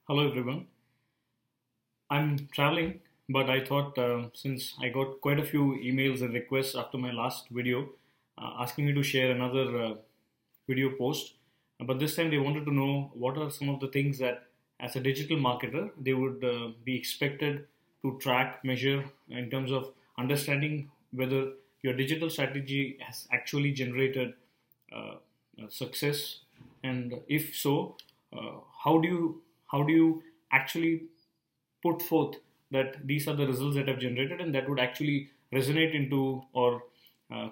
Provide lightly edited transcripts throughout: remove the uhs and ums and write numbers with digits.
Hello everyone. I'm traveling, but I thought since I got quite a few emails and requests after my last video asking me to share another video post, but this time they wanted to know what are some of the things that as a digital marketer they would be expected to track, measure in terms of understanding whether your digital strategy has actually generated uh, success, and if so, how do you actually put forth that these are the results that have generated and that would actually resonate into or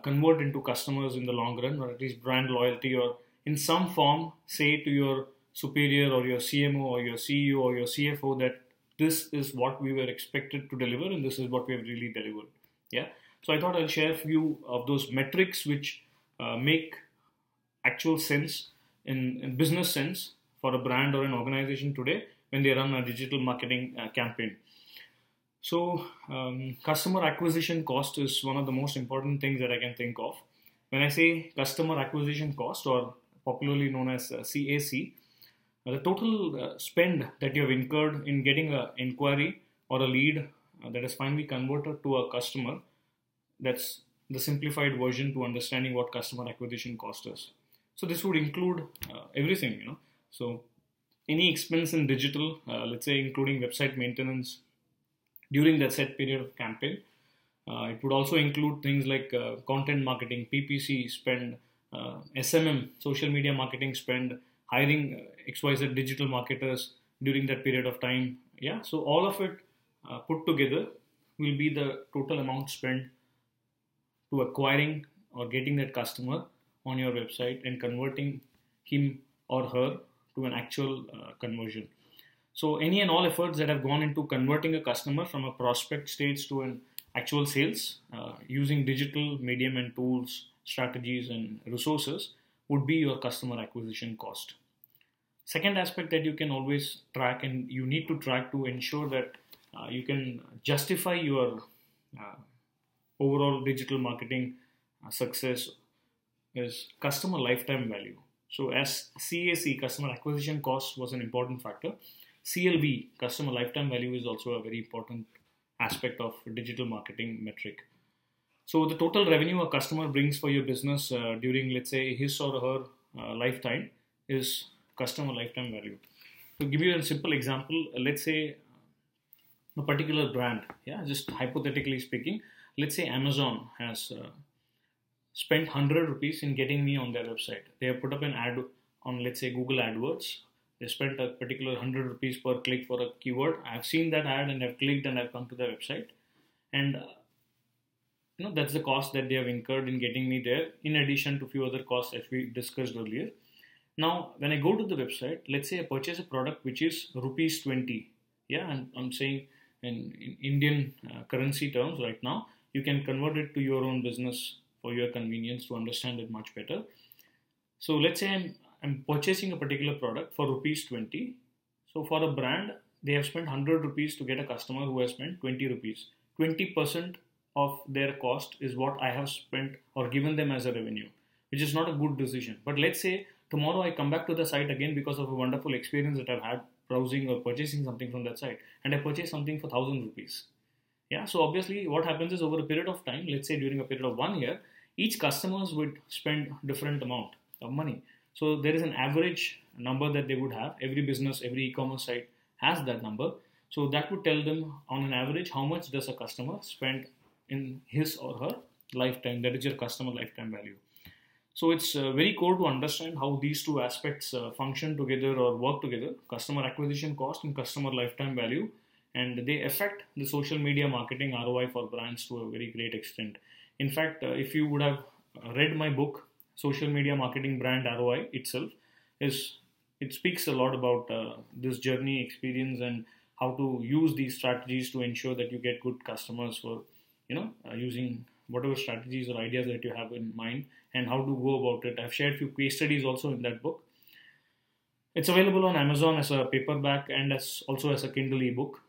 convert into customers in the long run, or at least brand loyalty, or in some form say to your superior or your CMO or your CEO or your CFO that this is what we were expected to deliver and this is what we have really delivered. Yeah. So I thought I'll share a few of those metrics which make actual sense in business sense for a brand or an organization today when they run a digital marketing campaign. So, customer acquisition cost is one of the most important things that I can think of. When I say customer acquisition cost, or popularly known as CAC, the total spend that you have incurred in getting an inquiry or a lead that is finally converted to a customer, that's the simplified version to understanding what customer acquisition cost is. So this would include everything. So any expense in digital, let's say including website maintenance during that set period of campaign. It would also include things like content marketing, PPC spend, SMM, social media marketing spend, hiring XYZ digital marketers during that period of time. Yeah, so all of it put together will be the total amount spent to acquiring or getting that customer on your website and converting him or her to an actual conversion. So any and all efforts that have gone into converting a customer from a prospect stage to an actual sales using digital medium and tools, strategies and resources would be your customer acquisition cost. Second aspect that you can always track and you need to track to ensure that you can justify your uh, overall digital marketing success is customer lifetime value. So as CAC, customer acquisition cost, was an important factor, CLV, customer lifetime value, is also a very important aspect of digital marketing metric. So the total revenue a customer brings for your business during, let's say, his or her lifetime is customer lifetime value. To give you a simple example, let's say a particular brand, yeah, just hypothetically speaking, let's say Amazon has spent 100 rupees in getting me on their website. They have put up an ad on, let's say, Google AdWords. They spent a particular 100 rupees per click for a keyword. I've seen that ad and I've clicked and I've come to their website. And that's the cost that they have incurred in getting me there, in addition to a few other costs as we discussed earlier. Now, when I go to the website, let's say I purchase a product which is rupees 20. Yeah, and I'm saying in Indian currency terms right now, you can convert it to your own business for your convenience to understand it much better. So let's say I'm purchasing a particular product for rupees 20. So for a brand, they have spent 100 rupees to get a customer who has spent 20 rupees. 20% of their cost is what I have spent or given them as a revenue, which is not a good decision. But let's say tomorrow I come back to the site again because of a wonderful experience that I've had browsing or purchasing something from that site, and I purchase something for 1000 rupees. Yeah, so obviously what happens is over a period of time, let's say during a period of 1 year, each customers would spend different amount of money. So there is an average number that they would have. Every business, every e-commerce site has that number. So that would tell them on an average how much does a customer spend in his or her lifetime. That is your customer lifetime value. So it's very core to understand how these two aspects function together or work together: customer acquisition cost and customer lifetime value, and they affect the social media marketing ROI for brands to a very great extent. In fact, if you would have read my book, Social Media Marketing Brand ROI itself, it speaks a lot about this journey experience and how to use these strategies to ensure that you get good customers for using whatever strategies or ideas that you have in mind and how to go about it. I've shared a few case studies also in that book. It's available on Amazon as a paperback and also as a Kindle ebook.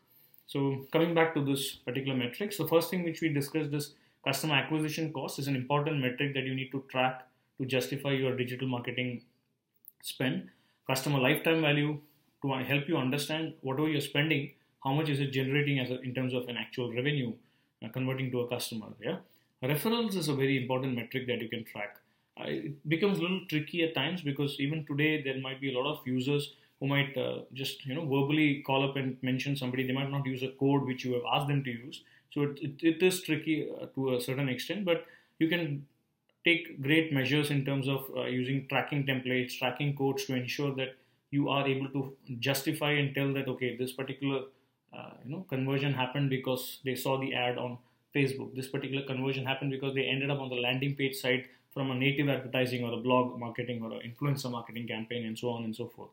So coming back to this particular metrics, the first thing which we discussed is customer acquisition cost is an important metric that you need to track to justify your digital marketing spend. Customer lifetime value to help you understand whatever you're spending, how much is it generating in terms of an actual revenue converting to a customer. Yeah, referrals is a very important metric that you can track. It becomes a little tricky at times because even today there might be a lot of users who might just verbally call up and mention somebody. They might not use a code which you have asked them to use. So it is tricky to a certain extent, but you can take great measures in terms of using tracking templates, tracking codes to ensure that you are able to justify and tell that, okay, this particular conversion happened because they saw the ad on Facebook. This particular conversion happened because they ended up on the landing page site from a native advertising or a blog marketing or an influencer marketing campaign, and so on and so forth.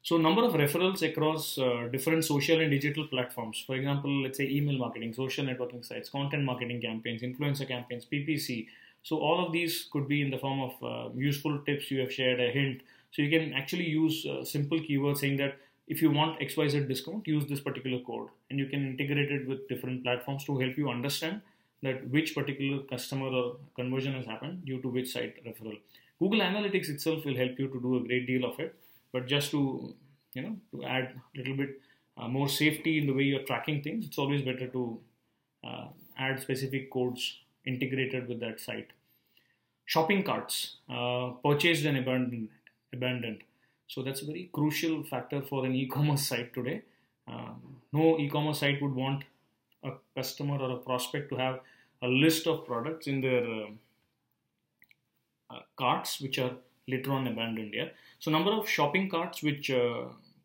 So number of referrals across different social and digital platforms. For example, let's say email marketing, social networking sites, content marketing campaigns, influencer campaigns, PPC. So all of these could be in the form of useful tips you have shared, a hint. So you can actually use simple keywords saying that if you want XYZ discount, use this particular code. And you can integrate it with different platforms to help you understand that which particular customer or conversion has happened due to which site referral. Google Analytics itself will help you to do a great deal of it. But just to add a little bit more safety in the way you're tracking things, it's always better to add specific codes integrated with that site. Shopping carts, purchased and abandoned. So that's a very crucial factor for an e-commerce site today. No e-commerce site would want a customer or a prospect to have a list of products in their carts which are later on abandoned. Yeah. So number of shopping carts which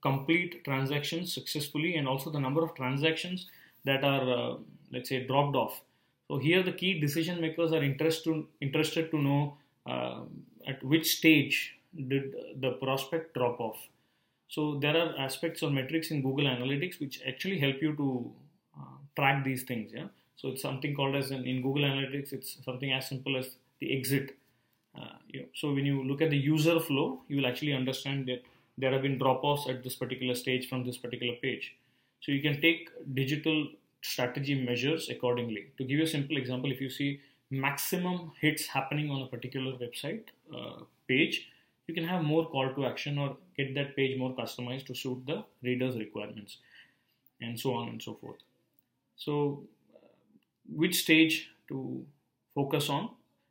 complete transactions successfully, and also the number of transactions that are let's say dropped off. So here the key decision makers are interested to know at which stage did the prospect drop off. So there are aspects or metrics in Google Analytics which actually help you to track these things. Yeah. So it's something called as in Google Analytics, it's something as simple as the exit. So when you look at the user flow, you will actually understand that there have been drop-offs at this particular stage from this particular page. So you can take digital strategy measures accordingly. To give you a simple example, if you see maximum hits happening on a particular website page, you can have more call to action or get that page more customized to suit the reader's requirements, and so on and so forth. So which stage to focus on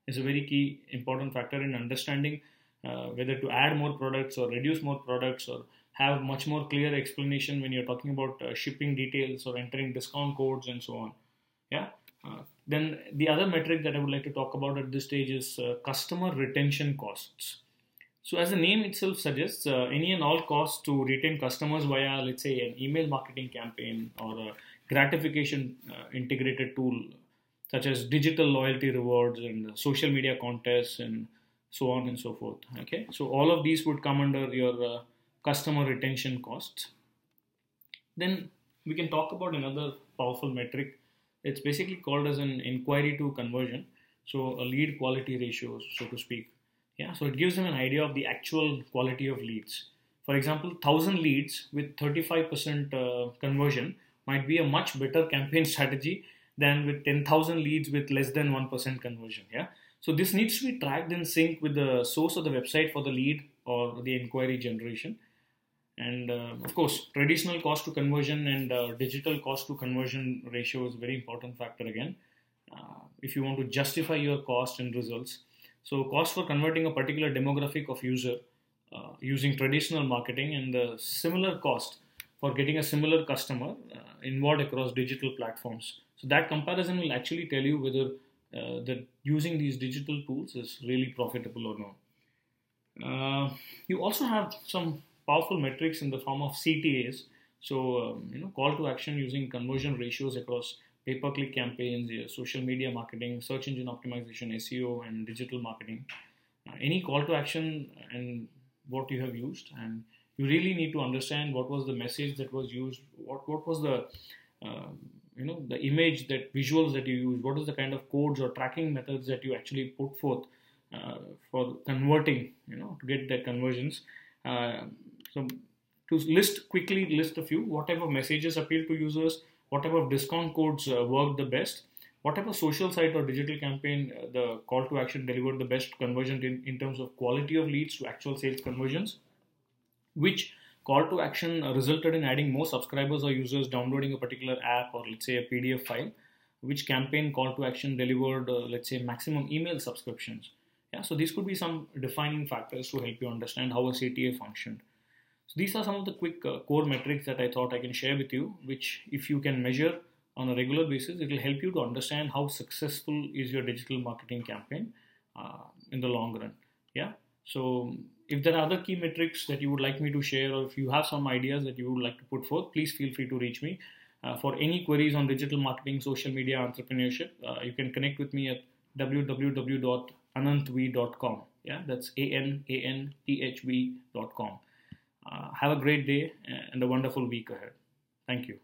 is a very key important factor in understanding whether to add more products or reduce more products, or have much more clear explanation when you're talking about shipping details or entering discount codes and so on. Yeah. Then the other metric that I would like to talk about at this stage is customer retention costs. So as the name itself suggests, any and all costs to retain customers via, let's say, an email marketing campaign or a gratification integrated tool such as digital loyalty rewards and social media contests and so on and so forth. Okay, so all of these would come under your customer retention costs. Then we can talk about another powerful metric. It's basically called as an inquiry to conversion. So a lead quality ratio, so to speak. Yeah, so it gives them an idea of the actual quality of leads. For example, 1,000 leads with 35% conversion might be a much better campaign strategy than with 10,000 leads with less than 1% conversion. Yeah. So this needs to be tracked in sync with the source of the website for the lead or the inquiry generation. And of course, traditional cost to conversion and digital cost to conversion ratio is a very important factor again. If you want to justify your cost and results. So cost for converting a particular demographic of user using traditional marketing, and the similar cost for getting a similar customer involved across digital platforms. So that comparison will actually tell you whether that using these digital tools is really profitable or not. You also have some powerful metrics in the form of CTAs. So, call to action using conversion ratios across pay-per-click campaigns, social media marketing, search engine optimization, SEO, and digital marketing. Any call to action and what you have used, and you really need to understand what was the message that was used, what was the the image, that visuals that you use, what is the kind of codes or tracking methods that you actually put forth for converting, to get that conversions. So to quickly list a few, what type of messages appeal to users, what type of discount codes worked the best, what type of social site or digital campaign the call to action delivered the best conversion in terms of quality of leads to actual sales conversions, which call to action resulted in adding more subscribers or users downloading a particular app or let's say a PDF file, which campaign call to action delivered let's say maximum email subscriptions. Yeah, so these could be some defining factors to help you understand how a CTA functioned. So these are some of the quick core metrics that I thought I can share with you, which if you can measure on a regular basis, it will help you to understand how successful is your digital marketing campaign in the long run. Yeah. So if there are other key metrics that you would like me to share, or if you have some ideas that you would like to put forth, please feel free to reach me. For any queries on digital marketing, social media, entrepreneurship, you can connect with me at www.ananthv.com. Yeah, that's ANANTHV.com. Have a great day and a wonderful week ahead. Thank you.